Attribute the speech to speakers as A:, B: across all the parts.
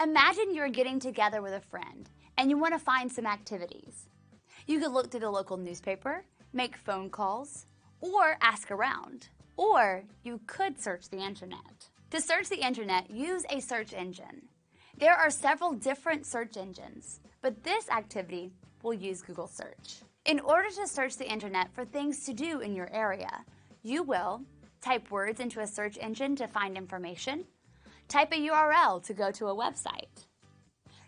A: Imagine you're getting together with a friend and you want to find some activities. You could look through the local newspaper, make phone calls, or ask around. Or you could search the internet. To search the internet, use a search engine. There are several different search engines, but this activity will use Google Search. In order to search the internet for things to do in your area, you will type words into a search engine to find information, type a URL to go to a website,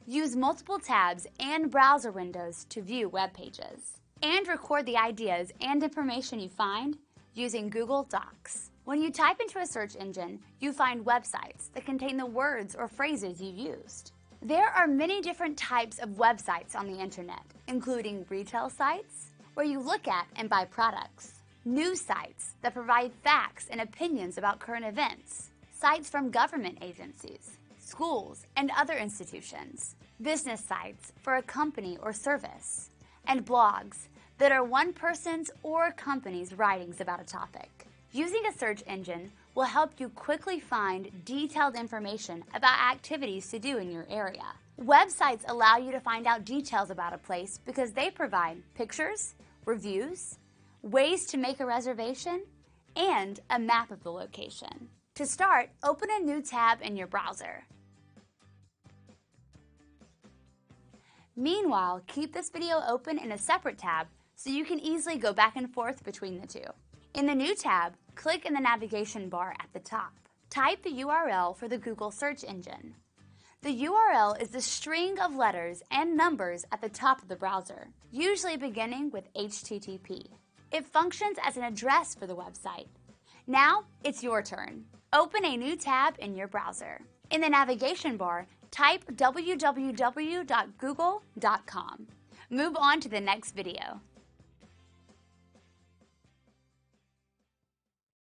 A: use multiple tabs and browser windows to view web pages, and record the ideas and information you find using Google Docs. When you type into a search engine, you find websites that contain the words or phrases you used. There are many different types of websites on the internet, including retail sites, where you look at and buy products, news sites that provide facts and opinions about current events, sites from government agencies, schools, and other institutions, business sites for a company or service, and blogs that are one person's or company's writings about a topic. Using a search engine will help you quickly find detailed information about activities to do in your area. Websites allow you to find out details about a place because they provide pictures, reviews, ways to make a reservation, and a map of the location. To start, open a new tab in your browser. Meanwhile, keep this video open in a separate tab so you can easily go back and forth between the two. In the new tab, click in the navigation bar at the top. Type the URL for the Google search engine. The URL is the string of letters and numbers at the top of the browser, usually beginning with HTTP. It functions as an address for the website. Now, it's your turn. Open a new tab in your browser. In the navigation bar, type www.google.com. Move on to the next video.